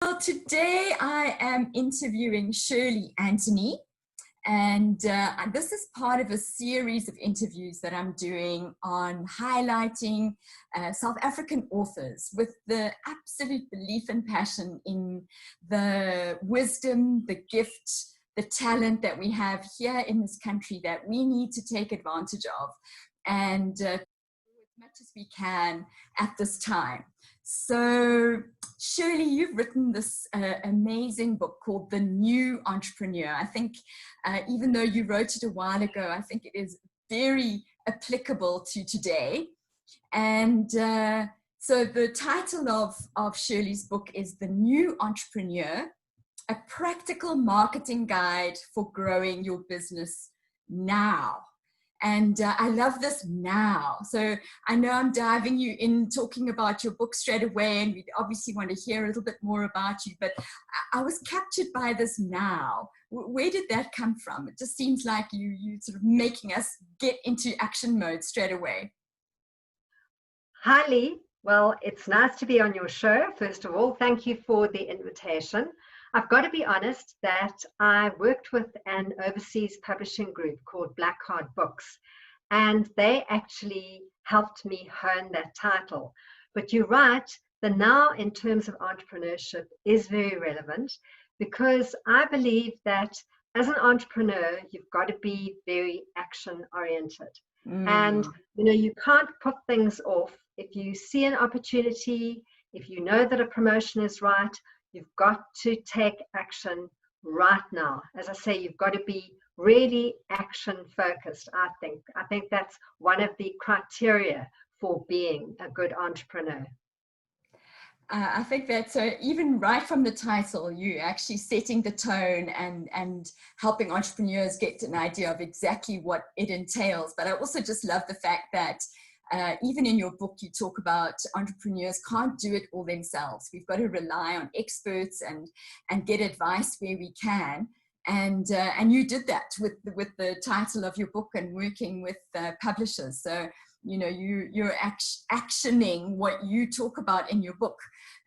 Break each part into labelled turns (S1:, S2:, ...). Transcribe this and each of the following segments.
S1: Well, today I am interviewing Shirley Anthony, and this is part of a series of interviews that I'm doing on highlighting South African authors with the absolute belief and passion in the wisdom, the gift, the talent that we have here in this country that we need to take advantage of and do as much as we can at this time. So, Shirley, you've written this amazing book called The New Entrepreneur. I think even though you wrote it a while ago, I think it is very applicable to today. And so the title of Shirley's book is The New Entrepreneur, a practical marketing guide for growing your business now. And I love this now. So I know I'm diving you in talking about your book straight away, and we obviously want to hear a little bit more about you, but I was captured by this now. Where did that come from? It just seems like you sort of making us get into action mode straight away.
S2: Hi, Lee. Well, it's nice to be on your show. First of all, thank you for the invitation. I've got to be honest that I worked with an overseas publishing group called Black Card Books, and they actually helped me hone that title. But you're right, the now in terms of entrepreneurship is very relevant, because I believe that as an entrepreneur, you've got to be very action oriented. And you can't put things off. If you see an opportunity, if you know that a promotion is right, you've got to take action right now. As I say, you've got to be really action focused, I think. I think that's one of the criteria for being a good entrepreneur.
S1: I think that even right from the title, you actually setting the tone and helping entrepreneurs get an idea of exactly what it entails. But I also just love the fact that even in your book, you talk about entrepreneurs can't do it all themselves. We've got to rely on experts and get advice where we can. And you did that with the title of your book and working with publishers. So, you're actioning what you talk about in your book.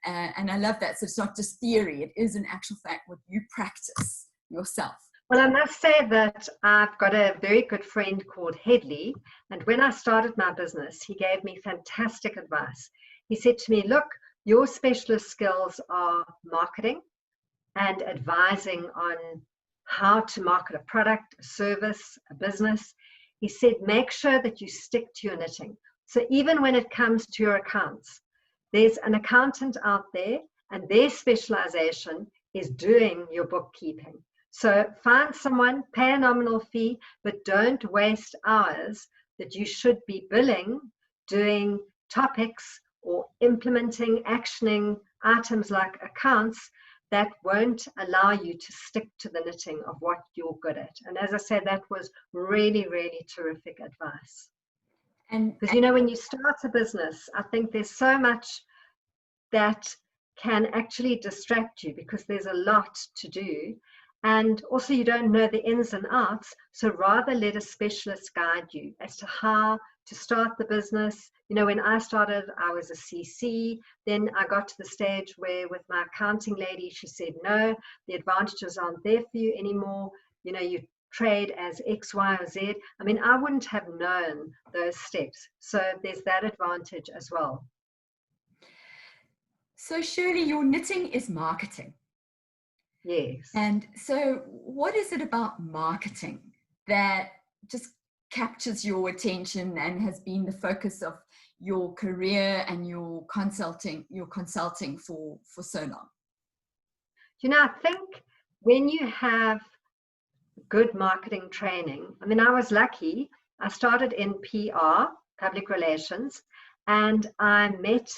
S1: And I love that. So it's not just theory. It is in actual fact what you practice yourself.
S2: Well, I must say that I've got a very good friend called Headley, and when I started my business, he gave me fantastic advice. He said to me, look, your specialist skills are marketing and advising on how to market a product, a service, a business. He said, make sure that you stick to your knitting. So even when it comes to your accounts, there's an accountant out there and their specialization is doing your bookkeeping. So find someone, pay a nominal fee, but don't waste hours that you should be billing, doing topics or implementing, actioning items like accounts that won't allow you to stick to the knitting of what you're good at. And as I said, that was really, really terrific advice. Because, when you start a business, I think there's so much that can actually distract you because there's a lot to do. And also you don't know the ins and outs, so rather let a specialist guide you as to how to start the business. When I started, I was a CC. Then I got to the stage where with my accounting lady, she said, no, the advantages aren't there for you anymore. You trade as X, Y, or Z. I mean, I wouldn't have known those steps. So there's that advantage as well.
S1: So Shirley, your knitting is marketing.
S2: Yes.
S1: And so what is it about marketing that just captures your attention and has been the focus of your career and your consulting for so long?
S2: I think when you have good marketing training, I was lucky. I started in PR, public relations, and I met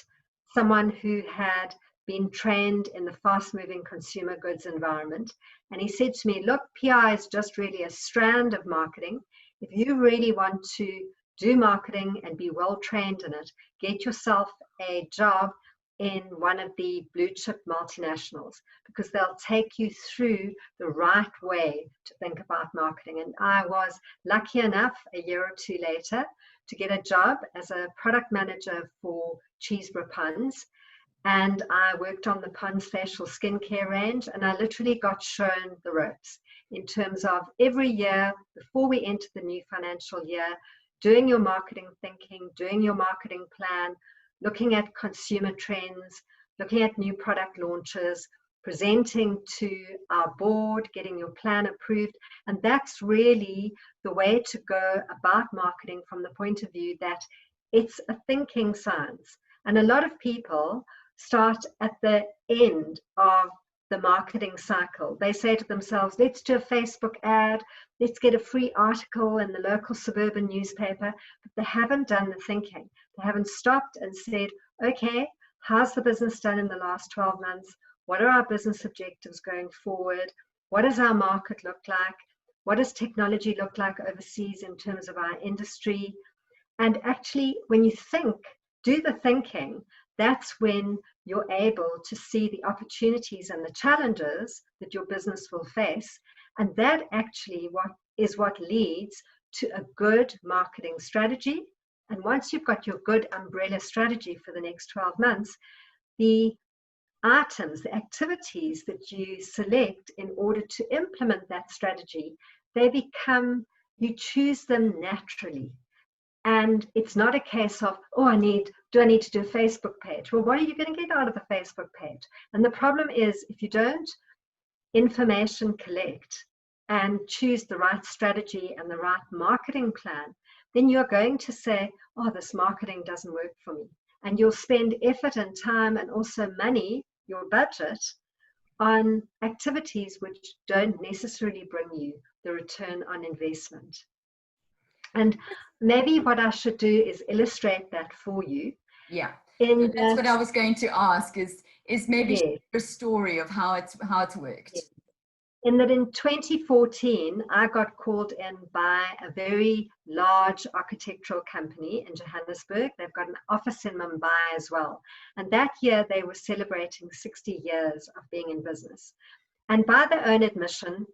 S2: someone who had been trained in the fast-moving consumer goods environment. And he said to me, look, PR is just really a strand of marketing. If you really want to do marketing and be well trained in it, get yourself a job in one of the blue chip multinationals, because they'll take you through the right way to think about marketing. And I was lucky enough a year or two later to get a job as a product manager for Cheeseborough Puns. and I worked on the Pond's facial skincare range, and I literally got shown the ropes in terms of every year before we enter the new financial year, doing your marketing thinking, doing your marketing plan, looking at consumer trends, looking at new product launches, presenting to our board, getting your plan approved. And that's really the way to go about marketing from the point of view that it's a thinking science. And a lot of people start at the end of the marketing cycle. They say to themselves, let's do a Facebook ad, let's get a free article in the local suburban newspaper, but they haven't done the thinking. They haven't stopped and said, okay, how's the business done in the last 12 months? What are our business objectives going forward? What does our market look like? What does technology look like overseas in terms of our industry? And actually, when you think, do the thinking, that's when you're able to see the opportunities and the challenges that your business will face. And that actually what leads to a good marketing strategy. And once you've got your good umbrella strategy for the next 12 months, the items, the activities that you select in order to implement that strategy, you choose them naturally. And it's not a case of, do I need to do a Facebook page? Well, what are you going to get out of the Facebook page? And the problem is, if you don't information collect and choose the right strategy and the right marketing plan, then you're going to say, oh, this marketing doesn't work for me. And you'll spend effort and time and also money, your budget, on activities which don't necessarily bring you the return on investment. And maybe what I should do is illustrate that for you.
S1: Yeah, that's what I was going to ask, is maybe a story of how it's worked.
S2: Yes. In that in 2014, I got called in by a very large architectural company in Johannesburg. They've got an office in Mumbai as well. And that year they were celebrating 60 years of being in business. And by their own admission,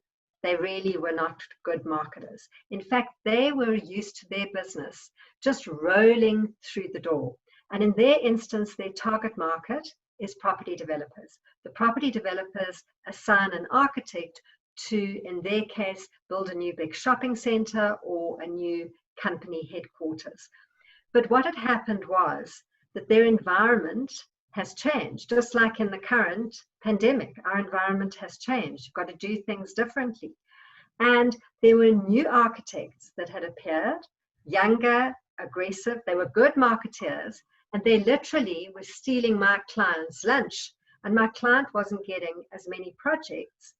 S2: they really were not good marketers. In fact, they were used to their business just rolling through the door. And in their instance, their target market is property developers. The property developers assign an architect to, in their case, build a new big shopping center or a new company headquarters. But what had happened was that their environment has changed. Just like in the current pandemic, our environment has changed. You've got to do things differently. And there were new architects that had appeared, younger, aggressive. They were good marketeers, and they literally were stealing my client's lunch. And my client wasn't getting as many projects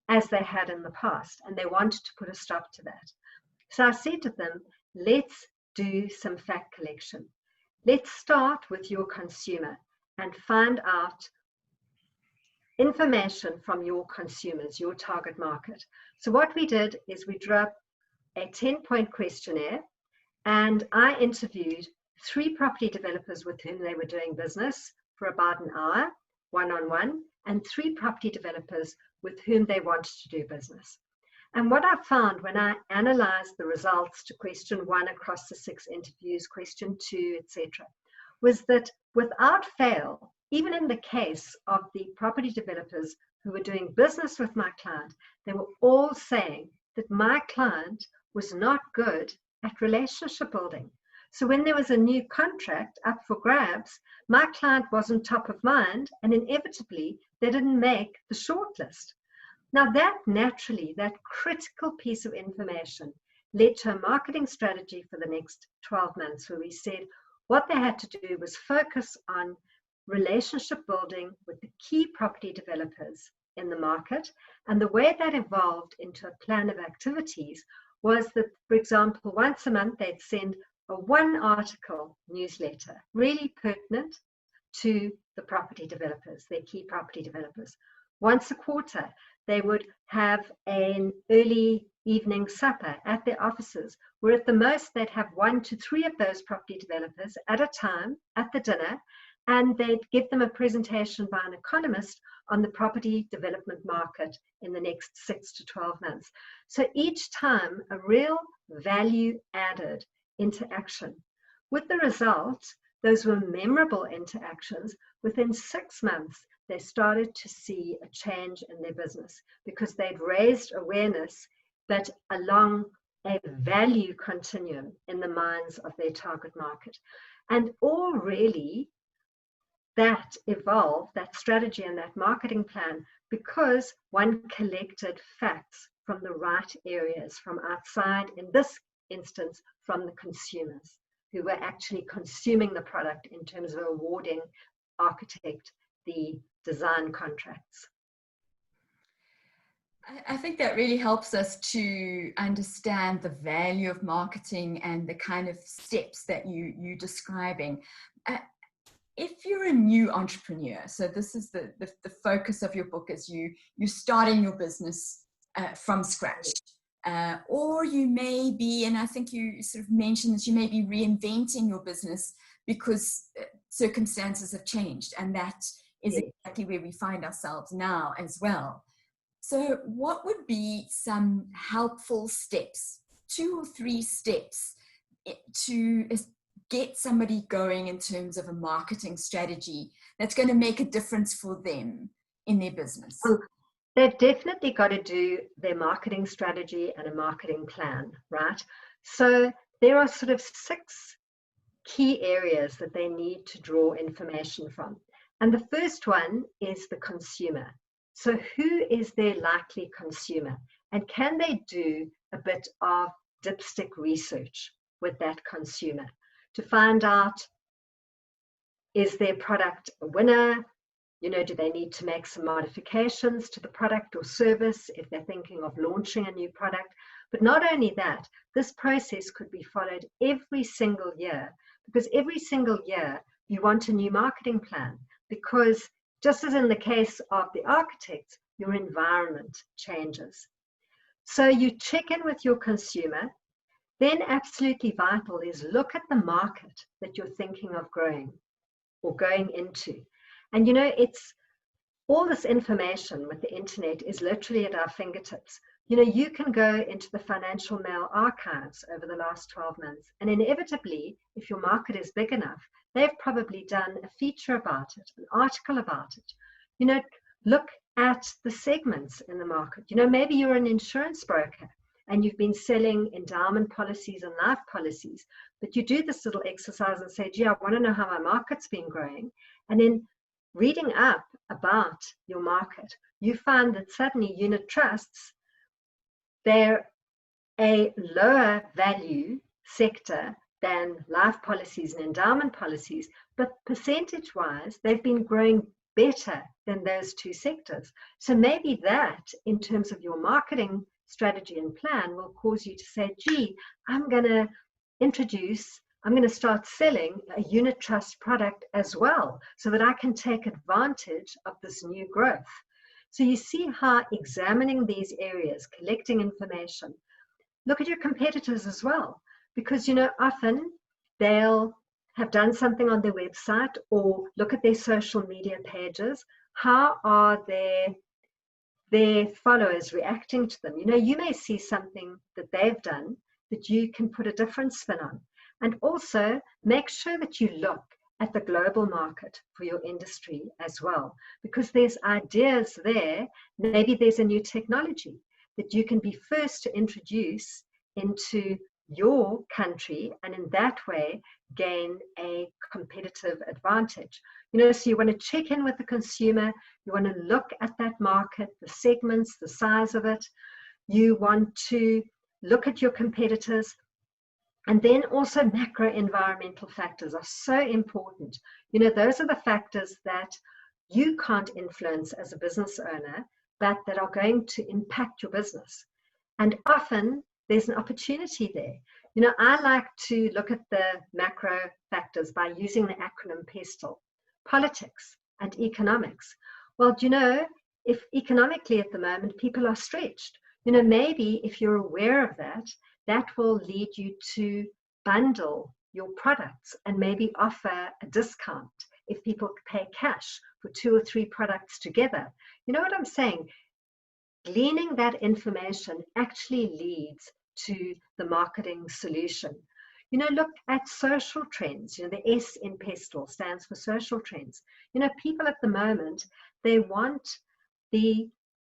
S2: as they had in the past, and they wanted to put a stop to that. So I said to them, let's do some fact collection. Let's start with your consumer and find out information from your consumers, your target market. So what we did is we drew up a 10-point questionnaire, and I interviewed 3 property developers with whom they were doing business for about an hour, one-on-one, and 3 property developers with whom they wanted to do business. And what I found when I analyzed the results to question 1 across the 6 interviews, question 2, etc., was that without fail, even in the case of the property developers who were doing business with my client, they were all saying that my client was not good at relationship building. So when there was a new contract up for grabs, my client wasn't top of mind, and inevitably they didn't make the shortlist. Now that naturally, that critical piece of information led to a marketing strategy for the next 12 months where we said what they had to do was focus on relationship building with the key property developers in the market. And the way that evolved into a plan of activities was that, for example, once a month they'd send a 1-article newsletter, really pertinent to the property developers, their key property developers. Once a quarter, they would have an early evening supper at their offices, where at the most they'd have 1 to 3 of those property developers at a time at the dinner, and they'd give them a presentation by an economist on the property development market in the next 6 to 12 months. So each time a real value added interaction, with the result those were memorable interactions, within 6 months, they started to see a change in their business because they'd raised awareness, but along a value continuum in the minds of their target market. And all really that evolved, that strategy and that marketing plan, because one collected facts from the right areas, from outside, in this instance, from the consumers who were actually consuming the product in terms of awarding architect the design contracts.
S1: I think that really helps us to understand the value of marketing and the kind of steps that you're describing. If you're a new entrepreneur, so this is the focus of your book, is you're starting your business from scratch. Or you may be, and I think you sort of mentioned that you may be reinventing your business because circumstances have changed, and that is exactly where we find ourselves now as well. So what would be some helpful steps, 2 or 3 steps, to get somebody going in terms of a marketing strategy that's going to make a difference for them in their business?
S2: Well, they've definitely got to do their marketing strategy and a marketing plan, right? So there are sort of 6 key areas that they need to draw information from. And the first one is the consumer. So who is their likely consumer? And can they do a bit of dipstick research with that consumer to find out, is their product a winner? You know, do they need to make some modifications to the product or service if they're thinking of launching a new product? But not only that, this process could be followed every single year, because every single year you want a new marketing plan, because just as in the case of the architects, your environment changes. So you check in with your consumer. Then absolutely vital is look at the market that you're thinking of growing or going into. And you know, it's all this information with the internet is literally at our fingertips. You know, you can go into the Financial Mail archives over the last 12 months, and inevitably, if your market is big enough, they've probably done a feature about it, an article about it. You know, look at the segments in the market. You know, maybe you're an insurance broker and you've been selling endowment policies and life policies, but you do this little exercise and say, gee, I want to know how my market's been growing. And then reading up about your market, you find that suddenly unit trusts, they're a lower value sector than life policies and endowment policies, but percentage-wise, they've been growing better than those 2 sectors. So maybe that, in terms of your marketing strategy and plan, will cause you to say, gee, I'm going to start selling a unit trust product as well, so that I can take advantage of this new growth. So you see how examining these areas, collecting information, look at your competitors as well, because, you know, often they'll have done something on their website or look at their social media pages. How are their followers reacting to them? You know, you may see something that they've done that you can put a different spin on. And also make sure that you look at the global market for your industry as well, because there's ideas there. Maybe there's a new technology that you can be first to introduce into your country, and in that way gain a competitive advantage. You know, so you want to check in with the consumer, you want to look at that market, the segments, the size of it, you want to look at your competitors, and then also macro environmental factors are so important. You know, those are the factors that you can't influence as a business owner, but that are going to impact your business. And often there's an opportunity there. You know, I like to look at the macro factors by using the acronym PESTLE: politics and economics. Well, do you know, if economically at the moment people are stretched, you know, maybe if you're aware of that, that will lead you to bundle your products and maybe offer a discount if people pay cash for 2 or 3 products together. You know what I'm saying? Gleaning that information actually leads to the marketing solution. Look at social trends. The S in pestle stands for social trends. People at the moment, they want the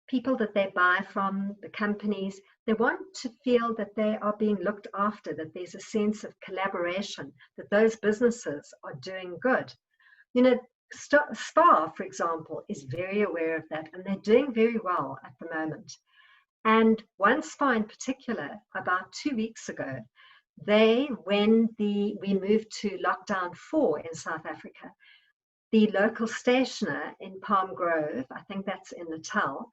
S2: people that they buy from, the companies, they want to feel that they are being looked after, that there's a sense of collaboration, that those businesses are doing good. Spa, for example, is very aware of that, and they're doing very well at the moment. And one spa in particular, about 2 weeks ago, when we moved to lockdown 4 in South Africa, the local stationer in Palm Grove, I think that's in Natal,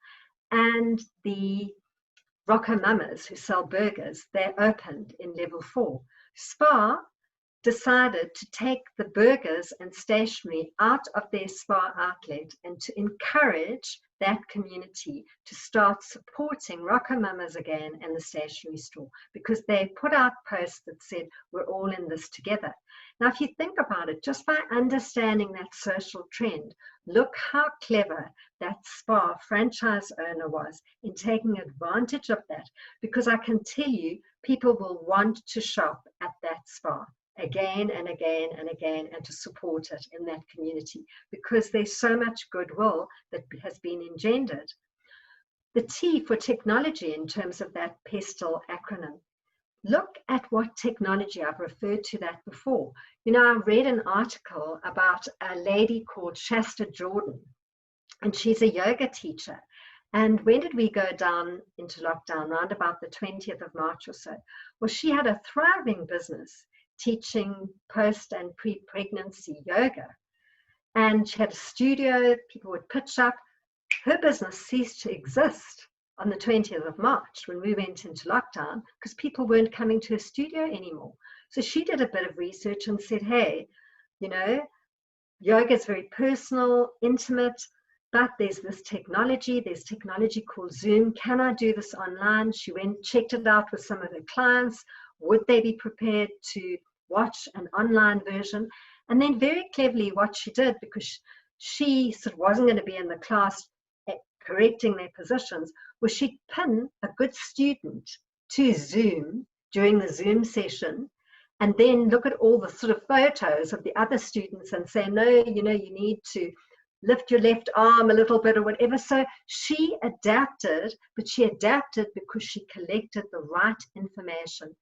S2: and the Rocco Mamas who sell burgers, they opened in level 4. Spa decided to take the burgers and stationery out of their spa outlet and to encourage that community to start supporting Rocco Mamas again and the stationery store, because they put out posts that said, we're all in this together. Now, if you think about it, just by understanding that social trend, look how clever that spa franchise owner was in taking advantage of that, because I can tell you, people will want to shop at that spa again and again and again, and to support it in that community, because there's so much goodwill that has been engendered. The T for technology in terms of that PESTLE acronym. Look at what technology, I've referred to that before. I read an article about a lady called Shasta Jordan, and she's a yoga teacher. And when did we go down into lockdown? Around about the 20th of March or so. Well, she had a thriving business teaching post and pre-pregnancy yoga. And she had a studio, people would pitch up. Her business ceased to exist on the 20th of March when we went into lockdown, because people weren't coming to her studio anymore. So she did a bit of research and said, hey, yoga is very personal, intimate, but there's technology called Zoom. Can I do this online? She went, checked it out with some of her clients. Would they be prepared to watch an online version? And then very cleverly what she did, because she sort of wasn't going to be in the class correcting their positions, was she'd pin a good student to Zoom during the Zoom session, and then look at all the sort of photos of the other students and say, no, you need to lift your left arm a little bit or whatever. So she adapted, but she adapted because she collected the right information.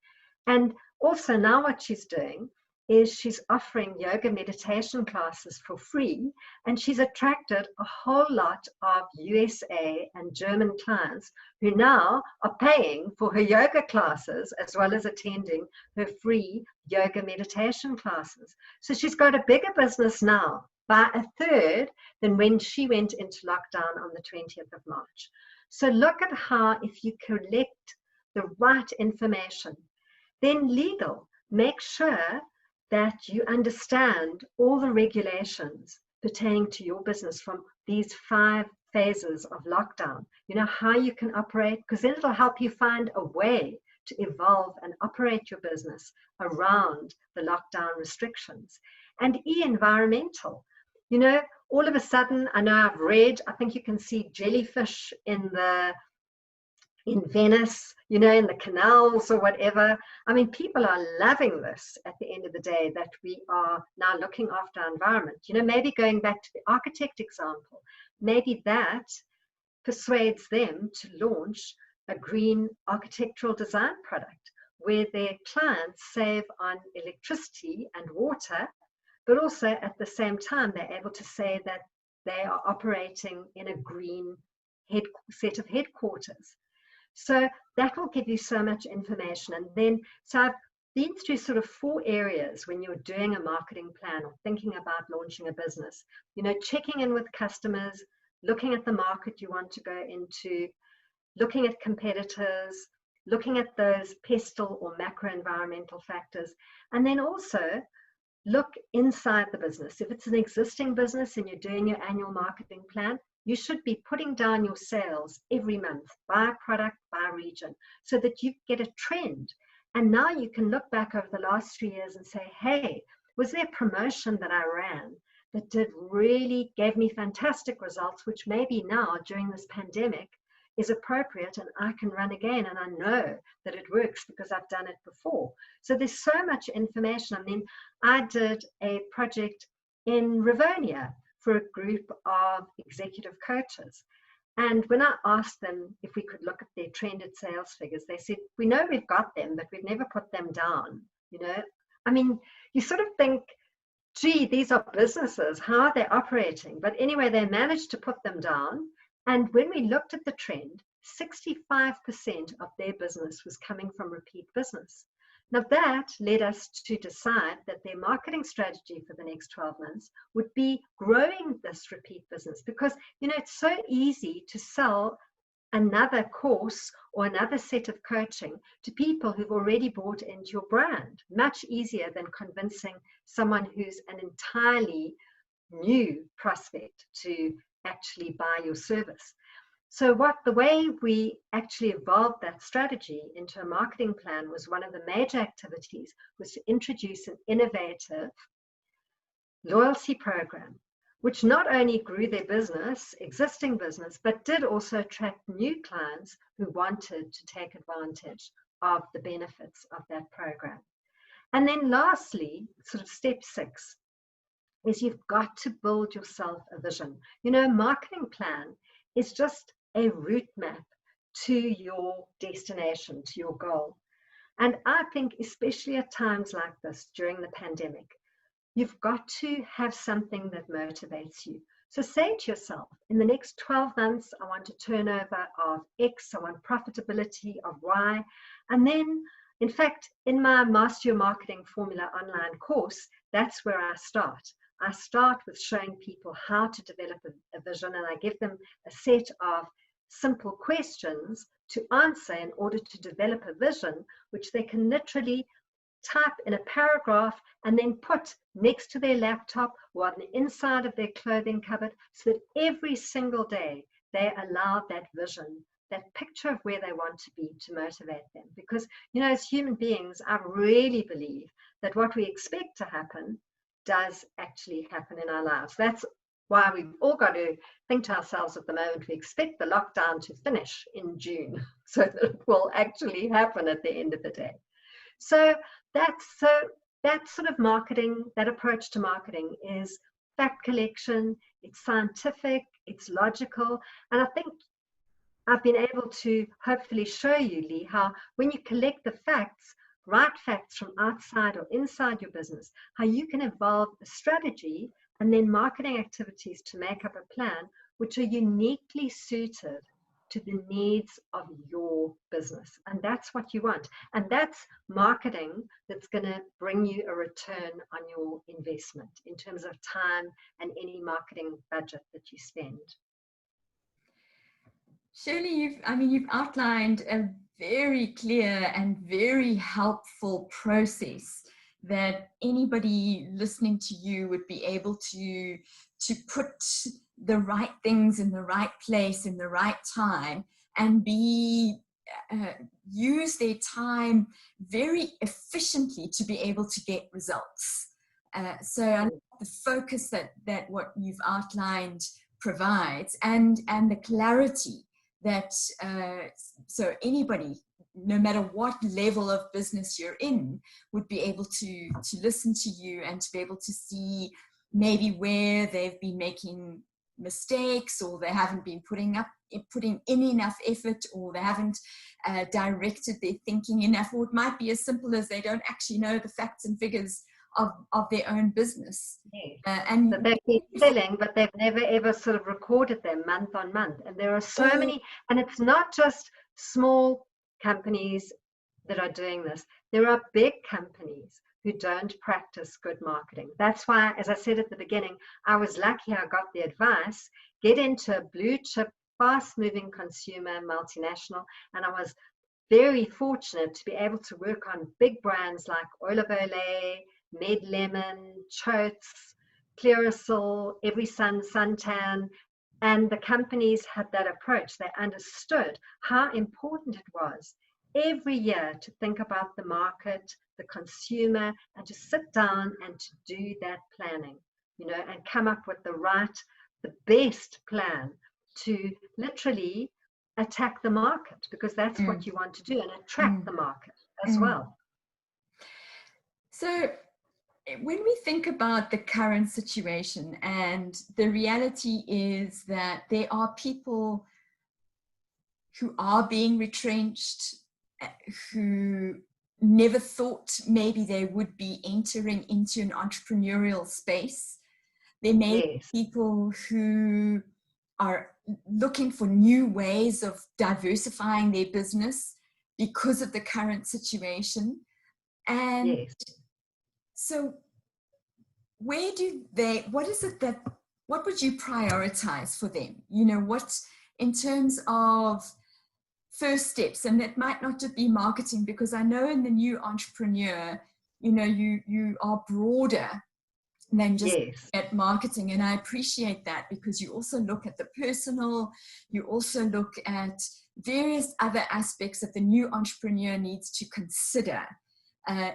S2: And also now what she's doing is she's offering yoga meditation classes for free, and she's attracted a whole lot of USA and German clients who now are paying for her yoga classes as well as attending her free yoga meditation classes. So she's got a bigger business now by a third than when she went into lockdown on the 20th of March. So look at how, if you collect the right information, then legal, make sure that you understand all the regulations pertaining to your business from these 5 phases of lockdown. How you can operate, because then it'll help you find a way to evolve and operate your business around the lockdown restrictions. And E, environmental. All of a sudden, I know I've read, I think you can see jellyfish in Venice, in the canals or whatever. I mean, people are loving this at the end of the day, that we are now looking after our environment. Maybe going back to the architect example, maybe that persuades them to launch a green architectural design product where their clients save on electricity and water, but also at the same time, they're able to say that they are operating in a green set of headquarters. So that will give you so much information. And then, so I've been through sort of 4 areas when you're doing a marketing plan or thinking about launching a business. Checking in with customers, looking at the market you want to go into, looking at competitors, looking at those pestle or macro environmental factors, and then also look inside the business. If it's an existing business and you're doing your annual marketing plan, you should be putting down your sales every month by product, by region, so that you get a trend. And now you can look back over the last 3 years and say, hey, was there a promotion that I ran that really gave me fantastic results, which maybe now during this pandemic, is appropriate and I can run again, and I know that it works because I've done it before. So there's so much information. I mean, I did a project in Rivonia for a group of executive coaches. And when I asked them if we could look at their trended sales figures, they said, we know we've got them, but we've never put them down. You know, I mean, you sort of think, gee, these are businesses, how are they operating? But anyway, they managed to put them down. And when we looked at the trend, 65% of their business was coming from repeat business. Now that led us to decide that their marketing strategy for the next 12 months would be growing this repeat business, because, you know, it's so easy to sell another course or another set of coaching to people who've already bought into your brand. Much easier than convincing someone who's an entirely new prospect to actually buy your service. So the way we actually evolved that strategy into a marketing plan was, one of the major activities was to introduce an innovative loyalty program, which not only grew their business, existing business, but did also attract new clients who wanted to take advantage of the benefits of that program. And then lastly, sort of step 6, is you've got to build yourself a vision. You know, a marketing plan is just a route map to your destination, to your goal. And I think, especially at times like this during the pandemic, you've got to have something that motivates you. So say to yourself, in the next 12 months, I want a turnover of X, I want profitability of Y. And then, in fact, in my Master Your Marketing Formula online course, that's where I start. I start with showing people how to develop a vision, and I give them a set of simple questions to answer in order to develop a vision, which they can literally type in a paragraph and then put next to their laptop or on the inside of their clothing cupboard, so that every single day they allow that vision, that picture of where they want to be, to motivate them. Because, you know, as human beings, I really believe that what we expect to happen does actually happen in our lives. That's why we've all got to think to ourselves, at the moment, we expect the lockdown to finish in June, so that it will actually happen at the end of the day. So that sort of marketing, that approach to marketing, is fact collection, it's scientific, it's logical. And I think I've been able to hopefully show you, Lee, how when you collect the facts, right facts from outside or inside your business, how you can evolve a strategy and then marketing activities to make up a plan which are uniquely suited to the needs of your business. And that's what you want. And that's marketing that's going to bring you a return on your investment in terms of time and any marketing budget that you spend.
S1: Shirley, you've outlined a very clear and very helpful process that anybody listening to you would be able to put the right things in the right place in the right time, and use their time very efficiently to be able to get results. So the focus that what you've outlined provides, and the clarity that so anybody, no matter what level of business you're in, would be able to listen to you and to be able to see maybe where they've been making mistakes, or they haven't been putting in enough effort, or they haven't directed their thinking enough, or it might be as simple as they don't actually know the facts and figures of their own business.
S2: And so they've been selling, but they've never ever sort of recorded them month on month. And there are so many, and it's not just small companies that are doing this. There are big companies who don't practice good marketing. That's why, as I said at the beginning, I was lucky I got the advice, get into a blue chip, fast moving consumer multinational. And I was very fortunate to be able to work on big brands like Oil of Olay, Med Lemon, Chotes, Clearasil, Every Sun, Suntan, and the companies had that approach. They understood how important it was every year to think about the market, the consumer, and to sit down and to do that planning, you know, and come up with the best plan to literally attack the market, because that's
S1: Mm.
S2: what you want to do, and attract the market as
S1: Mm.
S2: well.
S1: So when we think about the current situation, and the reality is that there are people who are being retrenched, who never thought maybe they would be entering into an entrepreneurial space. There may be people who are looking for new ways of diversifying their business because of the current situation. And so where do they, what is it that, what would you prioritize for them? You know, what, in terms of first steps, and that might not just be marketing, because I know in the new entrepreneur, you know, you are broader than just at marketing. And I appreciate that, because you also look at the personal, you also look at various other aspects that the new entrepreneur needs to consider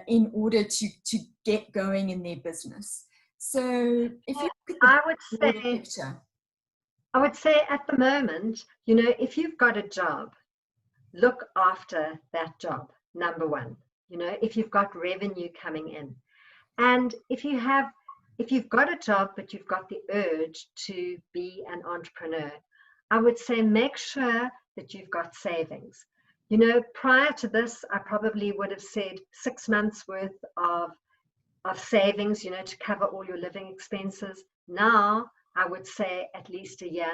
S1: in order to get going in their business. So if you look at the broader picture.
S2: I would say at the moment, you know, if you've got a job, look after that job, number one. You know, if you've got revenue coming in, and if you've got a job but you've got the urge to be an entrepreneur, I would say make sure that you've got savings. You know, prior to this, I probably would have said 6 months worth of savings, you know, to cover all your living expenses. Now I would say at least a year.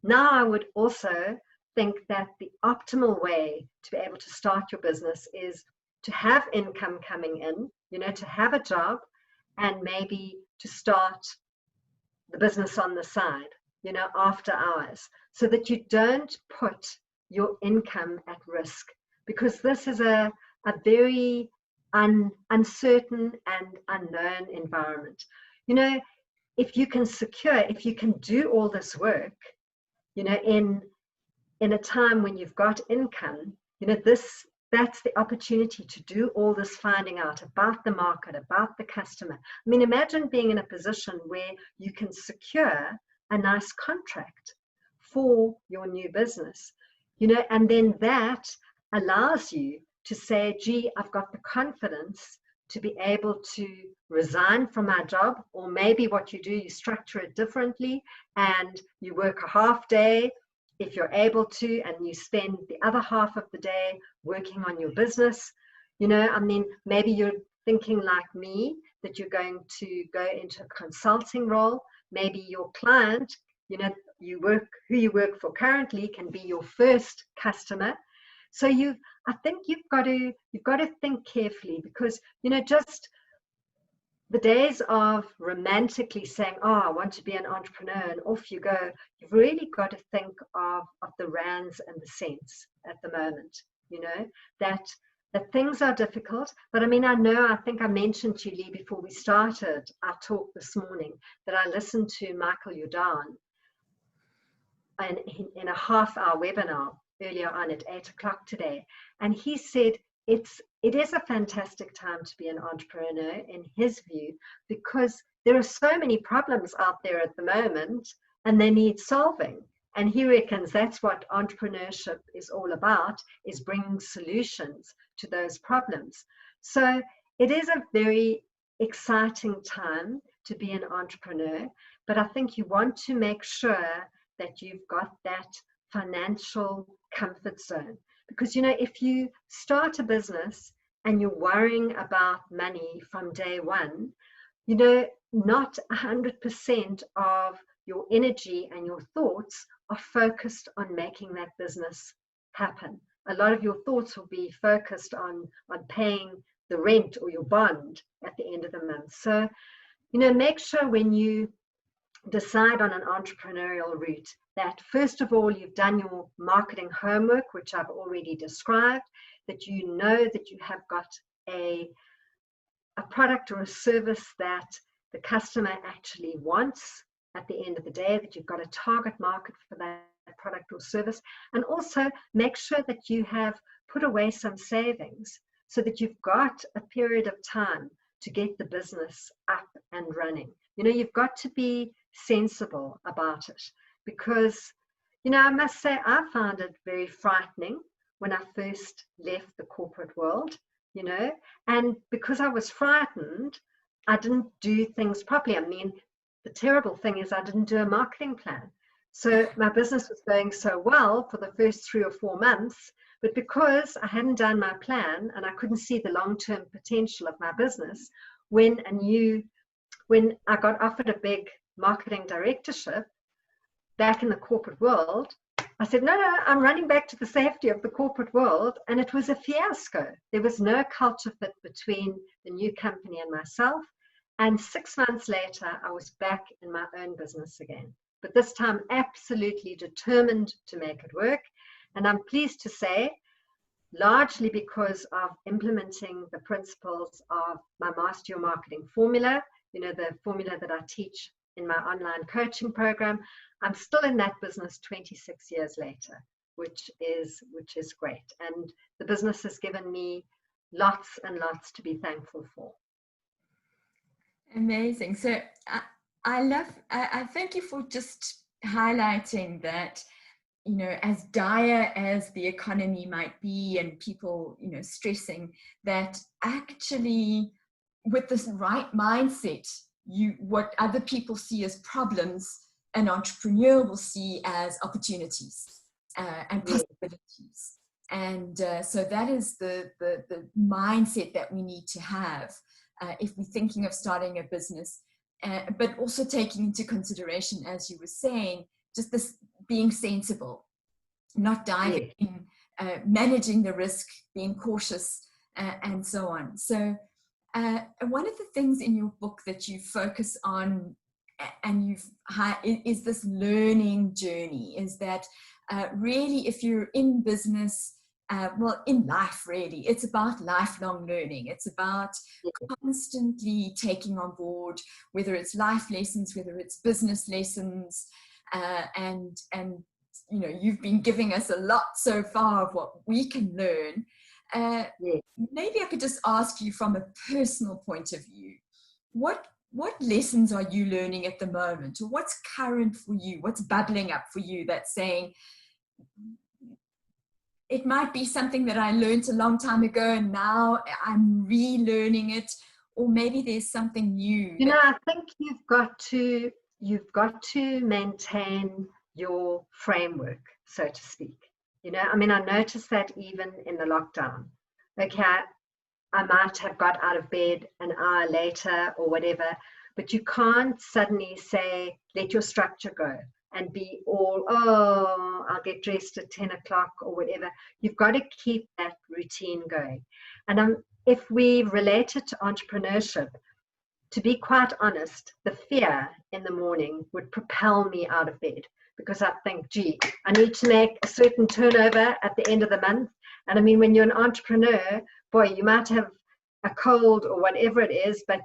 S2: Now I would also think that the optimal way to be able to start your business is to have income coming in, you know, to have a job, and maybe to start the business on the side, you know, after hours, so that you don't put your income at risk, because this is a very uncertain and unknown environment. You know, if you can do all this work, you know, in a time when you've got income, you know, that's the opportunity to do all this finding out about the market, about the customer. I mean, imagine being in a position where you can secure a nice contract for your new business, you know, and then that allows you to say, gee, I've got the confidence to be able to resign from my job. Or maybe what you do, you structure it differently and you work a half day if you're able to, and you spend the other half of the day working on your business. You know, I mean, maybe you're thinking like me, that you're going to go into a consulting role. Maybe your client, you know, who you work for currently can be your first customer. So I think you've got to think carefully, because, you know, just the days of romantically saying, oh, I want to be an entrepreneur, and off you go, you've really got to think of the rands and the cents at the moment, you know, that things are difficult. But I mean, I think I mentioned to you, Lee, before we started our talk this morning, that I listened to Michael Jordan in a half-hour webinar earlier on at 8 o'clock today. And he said, it is a fantastic time to be an entrepreneur, in his view, because there are so many problems out there at the moment and they need solving. And he reckons that's what entrepreneurship is all about, is bringing solutions to those problems. So it is a very exciting time to be an entrepreneur, but I think you want to make sure that you've got that financial comfort zone. Because, you know, if you start a business and you're worrying about money from day one, you know, not 100% of your energy and your thoughts are focused on making that business happen. A lot of your thoughts will be focused on paying the rent or your bond at the end of the month. So, you know, make sure when you decide on an entrepreneurial route that, first of all, you've done your marketing homework, which I've already described, that you know that you have got a product or a service that the customer actually wants at the end of the day, that you've got a target market for that product or service, and also make sure that you have put away some savings so that you've got a period of time to get the business up and running. You know, you've got to be sensible about it, because, I must say I found it very frightening when I first left the corporate world, and because I was frightened, I didn't do things properly. I mean, the terrible thing is I didn't do a marketing plan. So my business was going so well for the first 3 or 4 months, but because I hadn't done my plan and I couldn't see the long-term potential of my business, when I got offered a big marketing directorship back in the corporate world, I said, no, I'm running back to the safety of the corporate world. And it was a fiasco. There was no culture fit between the new company and myself. And 6 months later, I was back in my own business again. But this time, absolutely determined to make it work. And I'm pleased to say, largely because of implementing the principles of my Master Your Marketing formula, the formula that I teach in my online coaching program, I'm still in that business 26 years later, which is great. And the business has given me lots and lots to be thankful for.
S1: Amazing. So I thank you for just highlighting that, as dire as the economy might be and people, stressing, that actually with this right mindset, what other people see as problems, an entrepreneur will see as opportunities and possibilities. And so that is the mindset that we need to have if we're thinking of starting a business, but also taking into consideration, as you were saying, just this being sensible, not diving in, managing the risk, being cautious, and so on. So one of the things in your book that you focus on and is this learning journey, is that really if you're in business, well, in life really, it's about lifelong learning. It's about constantly taking on board, whether it's life lessons, whether it's business lessons, and you've been giving us a lot so far of what we can learn. Maybe I could just ask you from a personal point of view, what lessons are you learning at the moment, or what's current for you, what's bubbling up for you that's saying, it might be something that I learned a long time ago and now I'm relearning it, or maybe there's something new.
S2: I think you've got to maintain your framework, so to speak. I mean, I noticed that even in the lockdown. Okay, I might have got out of bed an hour later or whatever, but you can't suddenly say, let your structure go and be all, I'll get dressed at 10 o'clock or whatever. You've got to keep that routine going. And if we relate it to entrepreneurship, to be quite honest, the fear in the morning would propel me out of bed, because I think, gee, I need to make a certain turnover at the end of the month. And I mean, when you're an entrepreneur, boy, you might have a cold or whatever it is, but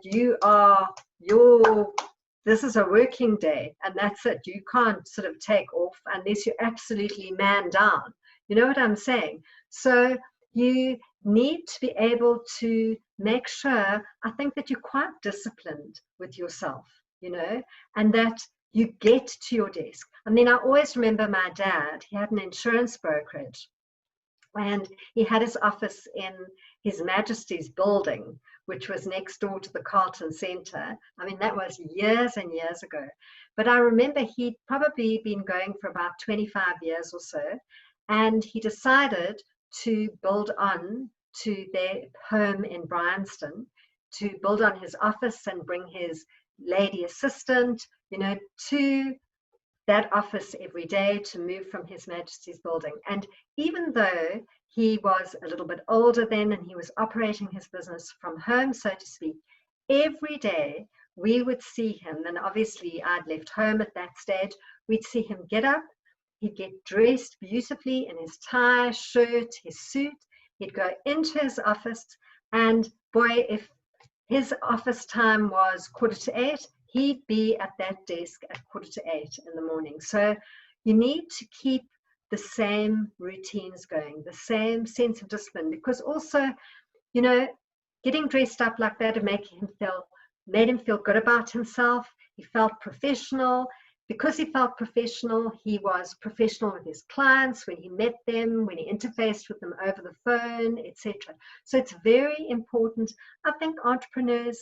S2: this is a working day and that's it. You can't sort of take off unless you're absolutely man down. You know what I'm saying? So you need to be able to make sure, I think, that you're quite disciplined with yourself, and that you get to your desk. I mean, I always remember my dad, he had an insurance brokerage, and he had his office in His Majesty's building, which was next door to the Carlton Centre. I mean, that was years and years ago. But I remember he'd probably been going for about 25 years or so, and he decided to build on to their home in Bryanston, to build on his office and bring his lady assistant, to that office every day, to move from His Majesty's building. And even though he was a little bit older then and he was operating his business from home, so to speak, every day we would see him, and obviously I'd left home at that stage, we'd see him get up, he'd get dressed beautifully in his tie, shirt, his suit, he'd go into his office, and boy, if his office time was 7:45, he'd be at that desk at 7:45 in the morning. So you need to keep the same routines going, the same sense of discipline, because also, getting dressed up like that and made him feel good about himself. He felt professional. because he felt professional, he was professional with his clients when he met them, when he interfaced with them over the phone, etc. So it's very important. I think entrepreneurs,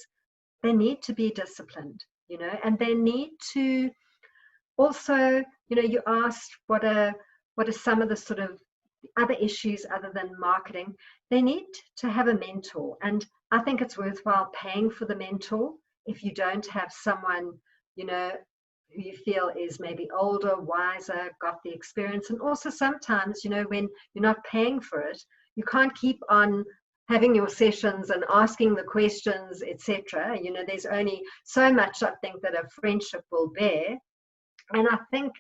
S2: they need to be disciplined, and they need to also, you asked what are some of the sort of other issues other than marketing. They need to have a mentor, and I think it's worthwhile paying for the mentor if you don't have someone, who you feel is maybe older, wiser, got the experience. And also sometimes, when you're not paying for it, you can't keep on having your sessions and asking the questions, etc. There's only so much, I think, that a friendship will bear. And I think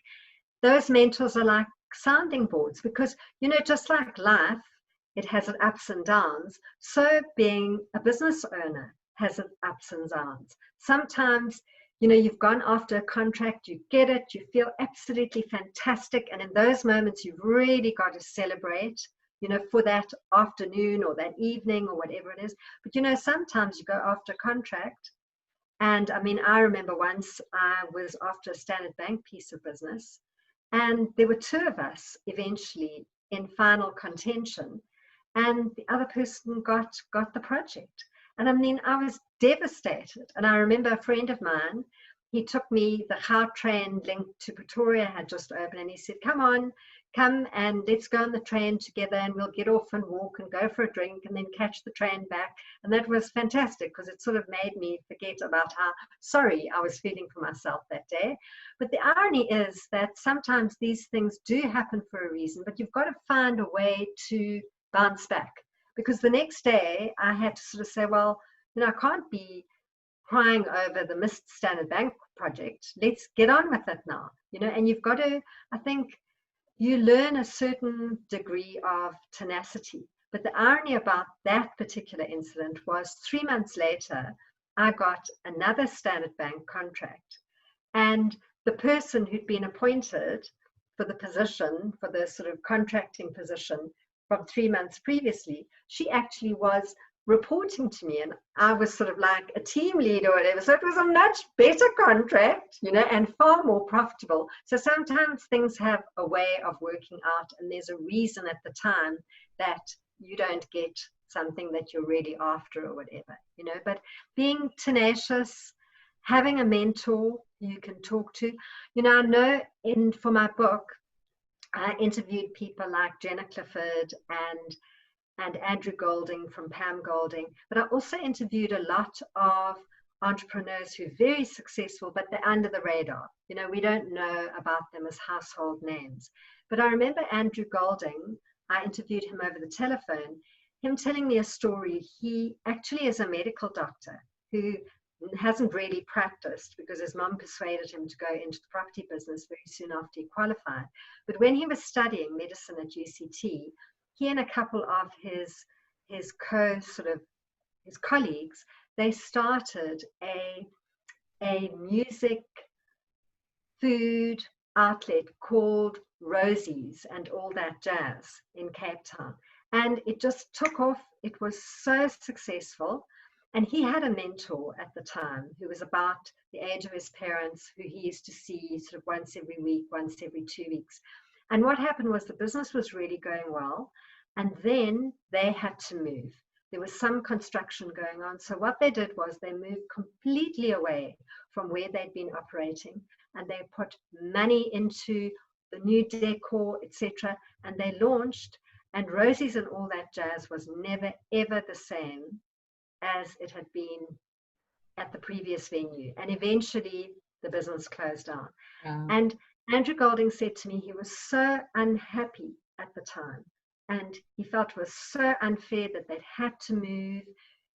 S2: those mentors are like sounding boards, because, just like life, it has its ups and downs. So being a business owner has its ups and downs. Sometimes, you've gone after a contract, you get it, you feel absolutely fantastic. And in those moments, you've really got to celebrate, for that afternoon or that evening or whatever it is. But, sometimes you go after a contract. And I mean, I remember once I was after a Standard Bank piece of business, and there were two of us eventually in final contention, and the other person got the project. And I mean, I was devastated. And I remember a friend of mine, he took me, the Gautrain link to Pretoria had just opened, and he said, come and let's go on the train together, and we'll get off and walk and go for a drink and then catch the train back. And that was fantastic, because it sort of made me forget about how sorry I was feeling for myself that day. But the irony is that sometimes these things do happen for a reason, but you've got to find a way to bounce back. Because the next day I had to sort of say, well, I can't be crying over the missed Standard Bank project. Let's get on with it now, and you've got to, I think, you learn a certain degree of tenacity. But the irony about that particular incident was 3 months later, I got another Standard Bank contract. And the person who'd been appointed for the position, for the sort of contracting position from 3 months previously, she actually was reporting to me, and I was sort of like a team lead or whatever. So it was a much better contract, and far more profitable. So sometimes things have a way of working out, and there's a reason at the time that you don't get something that you're really after or whatever, but being tenacious, having a mentor you can talk to. I know for my book, I interviewed people like Jenna Clifford and Andrew Golding from Pam Golding, but I also interviewed a lot of entrepreneurs who are very successful, but they're under the radar. We don't know about them as household names. But I remember Andrew Golding, I interviewed him over the telephone, him telling me a story. He actually is a medical doctor who hasn't really practiced because his mum persuaded him to go into the property business very soon after he qualified. But when he was studying medicine at UCT, he and a couple of his colleagues, they started a music food outlet called Rosie's and all that jazz in Cape Town. And it just took off. It was so successful. And he had a mentor at the time who was about the age of his parents, who he used to see sort of once every week, once every 2 weeks. And what happened was the business was really going well, and then they had to move. There was some construction going on. So what they did was they moved completely away from where they'd been operating, and they put money into the new decor, etc. And they launched, and Rosie's and all that jazz was never, ever the same as it had been at the previous venue. And eventually the business closed down. Wow. And Andrew Golding said to me he was so unhappy at the time. And he felt it was so unfair that they'd had to move,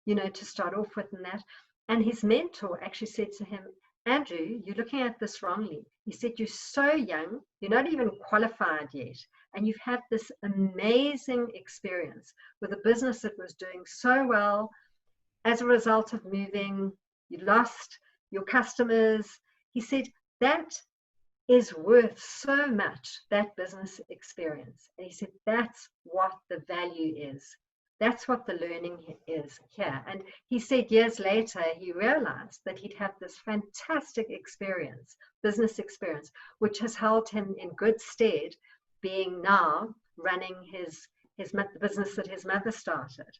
S2: to start off with and that. And his mentor actually said to him, Andrew, you're looking at this wrongly. He said, you're so young, you're not even qualified yet. And you've had this amazing experience with a business that was doing so well. As a result of moving, you lost your customers. He said, that is worth so much, that business experience. And he said, that's what the value is That's what the learning is here. And he said years later, he realized that he'd had this fantastic experience, business experience, which has held him in good stead, being now running the business that his mother started.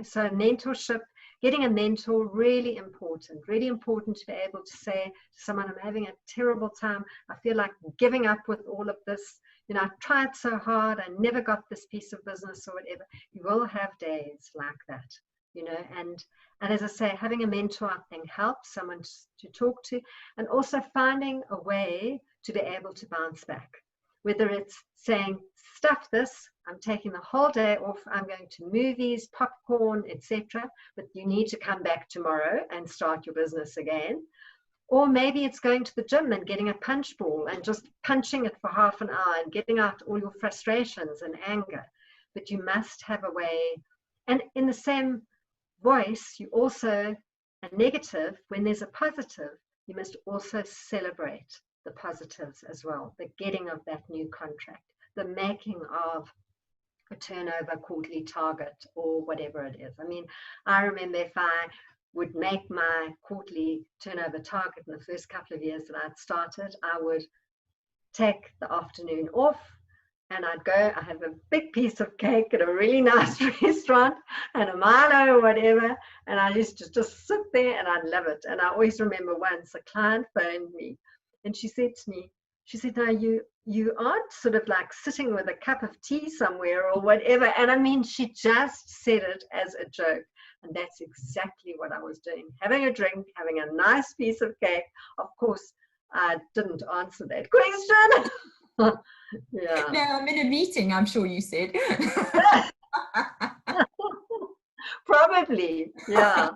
S2: So mentorship, getting a mentor, really important to be able to say to someone, I'm having a terrible time. I feel like giving up with all of this. I tried so hard. I never got this piece of business or whatever. You will have days like that, and as I say, having a mentor, I think, helps someone to talk to, and also finding a way to be able to bounce back. Whether it's saying, stuff this, I'm taking the whole day off, I'm going to movies, popcorn, etc., but you need to come back tomorrow and start your business again. Or maybe it's going to the gym and getting a punch ball and just punching it for half an hour and getting out all your frustrations and anger. But you must have a way. And in the same voice, you also, a negative, when there's a positive, you must also celebrate the positives as well. The getting of that new contract, the making of a turnover quarterly target or whatever it is. I mean, I remember if I would make my quarterly turnover target in the first couple of years that I'd started, I would take the afternoon off and I'd go, I have a big piece of cake at a really nice restaurant and a Milo or whatever, and I used to just sit there and I'd love it. And I always remember once a client phoned me and she said to me, now you aren't sort of like sitting with a cup of tea somewhere or whatever. And I mean, she just said it as a joke. And that's exactly what I was doing. Having a drink, having a nice piece of cake. Of course, I didn't answer that question. Yeah.
S1: Now I'm in a meeting, I'm sure you said.
S2: Probably, yeah.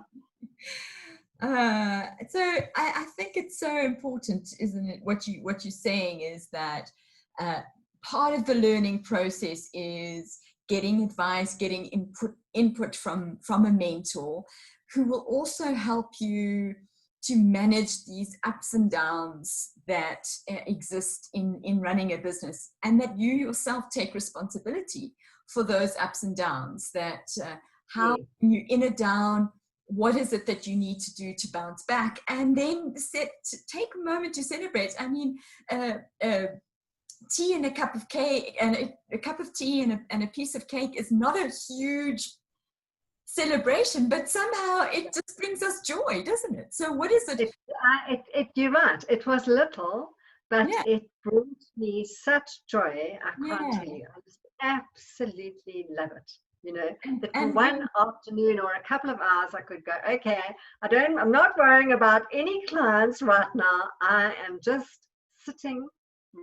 S1: So I think it's so important, isn't it? What you're saying is that part of the learning process is getting advice, getting input from a mentor who will also help you to manage these ups and downs that exist in running a business, and that you yourself take responsibility for those ups and downs, that how you're in a down, what is it that you need to do to bounce back, and then take a moment to celebrate. I mean, tea and a cup of cake, and a cup of tea and a piece of cake is not a huge celebration, but somehow it just brings us joy, doesn't it? So what is it?
S2: You're right. It was little, but it brought me such joy. I can't tell you. I just absolutely love it. That for one afternoon or a couple of hours, I could go, okay, I'm not worrying about any clients right now. I am just sitting,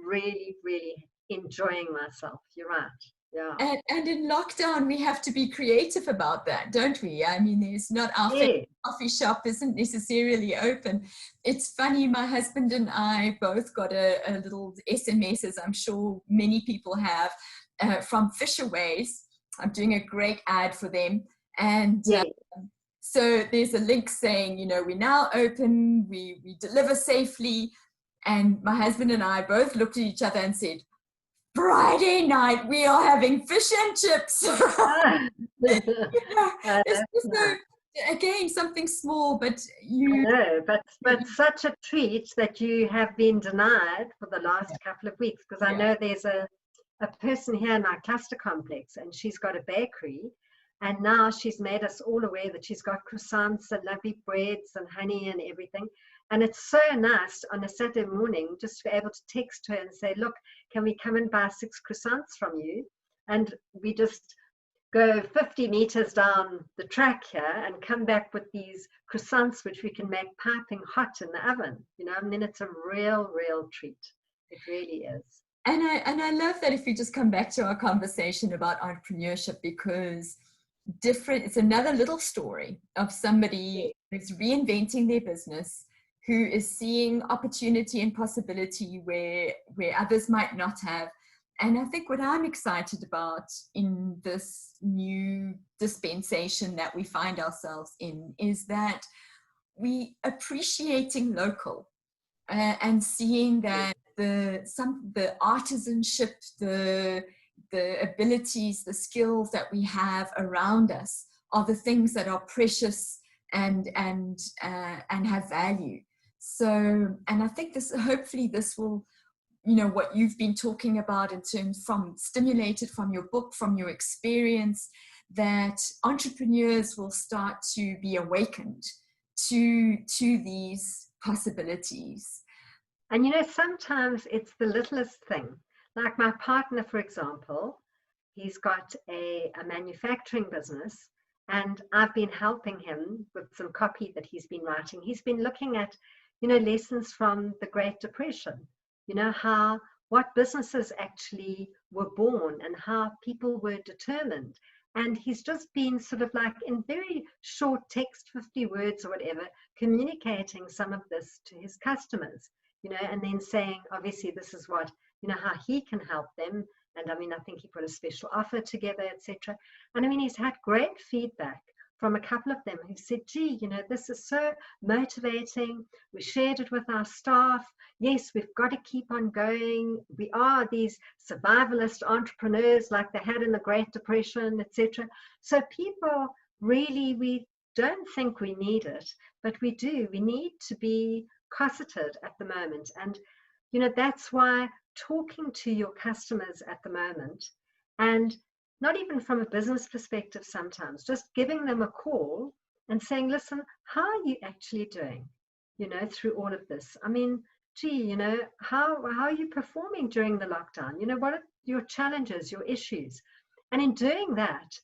S2: really, really enjoying myself. You're right. Yeah.
S1: And in lockdown, we have to be creative about that, don't we? I mean, there's not our favorite coffee shop isn't necessarily open. It's funny, my husband and I both got a little SMS, as I'm sure many people have, from Fisherways. I'm doing a great ad for them. And so there's a link saying, we're now open, we deliver safely. And my husband and I both looked at each other and said, Friday night, we are having fish and chips. It's just again, something small, but
S2: but such a treat that you have been denied for the last couple of weeks, because I know there's a person here in my cluster complex, and she's got a bakery, and now she's made us all aware that she's got croissants and lovely breads and honey and everything. And it's so nice on a Saturday morning just to be able to text her and say, look, can we come and buy 6 croissants from you? And we just go 50 meters down the track here and come back with these croissants, which we can make piping hot in the oven, and then it's a real, real treat. It really is.
S1: And I love that, if we just come back to our conversation about entrepreneurship, because it's another little story of somebody who's reinventing their business, who is seeing opportunity and possibility where others might not have. And I think what I'm excited about in this new dispensation that we find ourselves in is that we appreciating local and seeing that the artisanship, the the abilities, the skills that we have around us are the things that are precious and have value. So, and I think this, hopefully this will, you know, what you've been talking about in terms from stimulated from your book, from your experience, that entrepreneurs will start to be awakened to these possibilities.
S2: And you know, sometimes it's the littlest thing. Like my partner, for example, he's got a manufacturing business, and I've been helping him with some copy that he's been writing. He's been looking at, you know, lessons from the Great Depression, you know, how what businesses actually were born and how people were determined. And he's just been sort of like in very short text, 50 words or whatever, communicating some of this to his customers, you know, and then saying, obviously, this is what, you know, how he can help them. And I mean, I think he put a special offer together, etc. And I mean, he's had great feedback from a couple of them who said, gee, you know, this is so motivating. We shared it with our staff. Yes, we've got to keep on going. We are these survivalist entrepreneurs like they had in the Great Depression, etc. So people really, we don't think we need it, but we do. We need to be cosseted at the moment. And, you know, that's why talking to your customers at the moment, and not even from a business perspective sometimes, just giving them a call and saying, listen, how are you actually doing, you know, through all of this? I mean, gee, you know, how are you performing during the lockdown? You know, what are your challenges, your issues? And in doing that,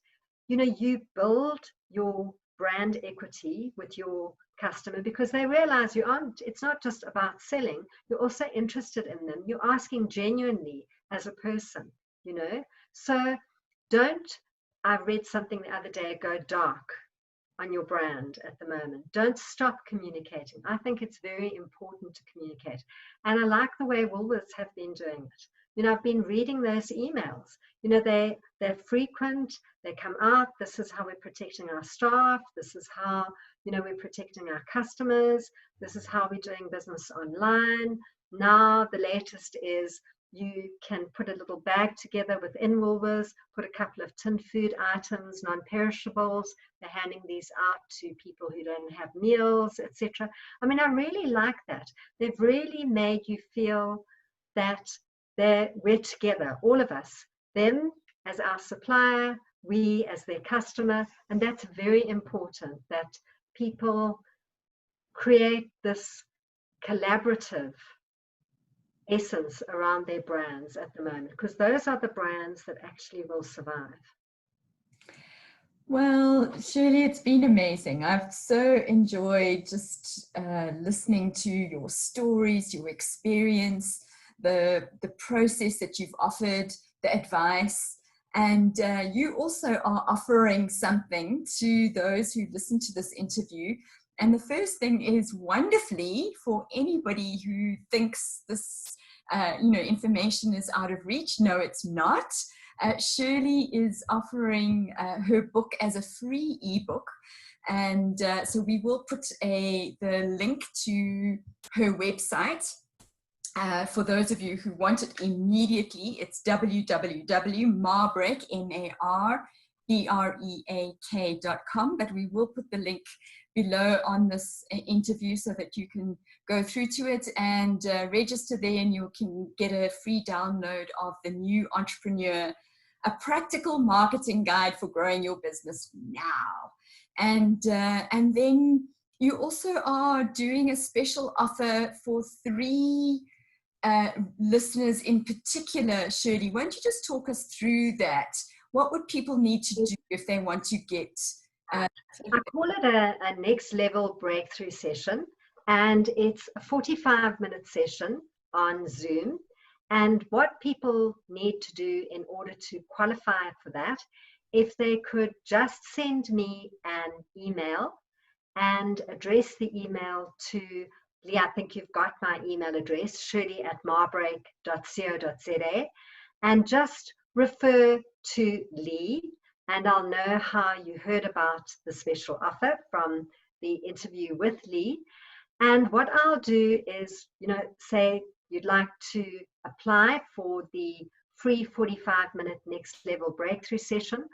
S2: you know, you build your brand equity with your customer because they realize you aren't, it's not just about selling, you're also interested in them. You're asking genuinely as a person, you know. So don't, I read something the other day, go dark on your brand at the moment. Don't stop communicating. I think it's very important to communicate. And I like the way Woolworths have been doing it. You know, I've been reading those emails. You know, they're frequent, they come out, this is how we're protecting our staff, this is how, you know, we're protecting our customers, this is how we're doing business online. Now the latest is you can put a little bag together within Woolworths, put a couple of tin food items, non-perishables. They're handing these out to people who don't have meals, etc. I mean, I really like that. They've really made you feel that we're together, all of us, them as our supplier, we as their customer, and that's very important that people create this collaborative essence around their brands at the moment, because those are the brands that actually will survive.
S1: Well, Shirley, it's been amazing. I've so enjoyed just listening to your stories, your experience, the process that you've offered, the advice, and you also are offering something to those who listen to this interview. And the first thing is, wonderfully, for anybody who thinks this you know, information is out of reach. No, it's not. Shirley is offering her book as a free ebook, and so we will put the link to her website for those of you who want it immediately. It's www.marbreak.com, but we will put the link below on this interview so that you can go through to it and register there, and you can get a free download of the New Entrepreneur, a practical marketing guide for growing your business now. And then you also are doing a special offer for 3 listeners in particular. Shirley, won't you just talk us through that? What would people need to do if they want to get
S2: I call it a next level breakthrough session, and it's a 45-minute session on Zoom. And what people need to do in order to qualify for that, if they could just send me an email and address the email to Lee, I think you've got my email address, shirley@marbreak.co.za, and just refer to Lee, and I'll know how you heard about the special offer from the interview with Lee. And what I'll do is, you know, say you'd like to apply for the free 45-minute next level breakthrough session.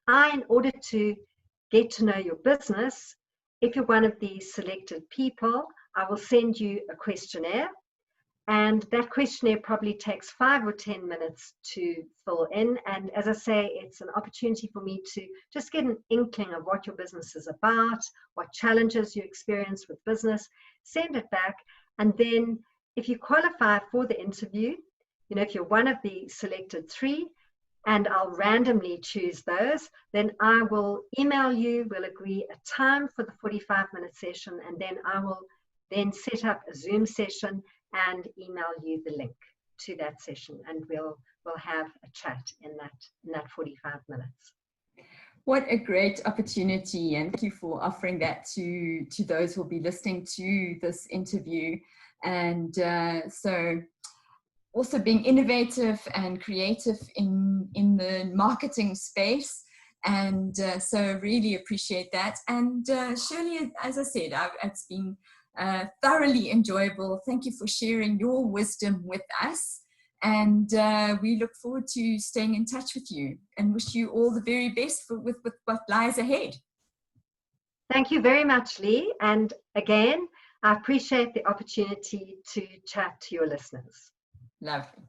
S2: In order to get to know your business, if you're one of these selected people, I will send you a questionnaire. And that questionnaire probably takes 5 or 10 minutes to fill in. And as I say, it's an opportunity for me to just get an inkling of what your business is about, what challenges you experience with business, send it back. And then if you qualify for the interview, if you're one of the selected 3, and I'll randomly choose those, then I will email you, we'll agree a time for the 45-minute session, and then I will then set up a Zoom session and email you the link to that session, and we'll have a chat in that 45 minutes.
S1: What a great opportunity, and thank you for offering that to those who will be listening to this interview. And so also being innovative and creative in the marketing space. And so really appreciate that. And Shirley, as I said, it's been thoroughly enjoyable. Thank you for sharing your wisdom with us. And we look forward to staying in touch with you and wish you all the very best with what lies ahead.
S2: Thank you very much, Lee. And again, I appreciate the opportunity to chat to your listeners.
S1: Lovely.